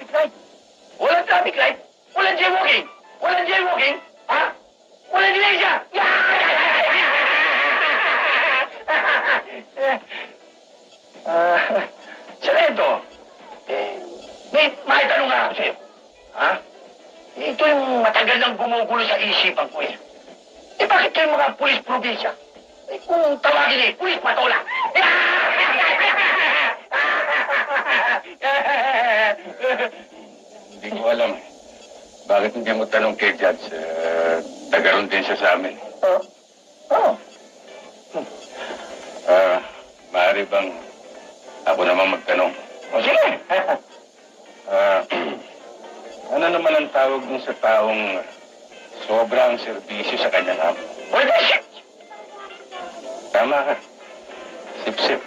light. Walang traffic light. Walang jaywalking. Walang jaywalking. Ha? Walang dilensya. Sarento, may tanong nga ako sa'yo. Ha? Ito yung matagal nang gumugulo sa isipan ko eh. Bakit kayo mga pulis probinsya? Kung tawagin pulis patola. Hindi ko alam eh. Bakit hindi mo tanong kay Judge? Tagaroon din siya sa amin. Oo. Maaari bang ako naman magtanong? O sige. Ano naman ang tawag mo sa taong sobrang serbisyo sa kanyang amo? What the shit? Tama ka. Sip-sip.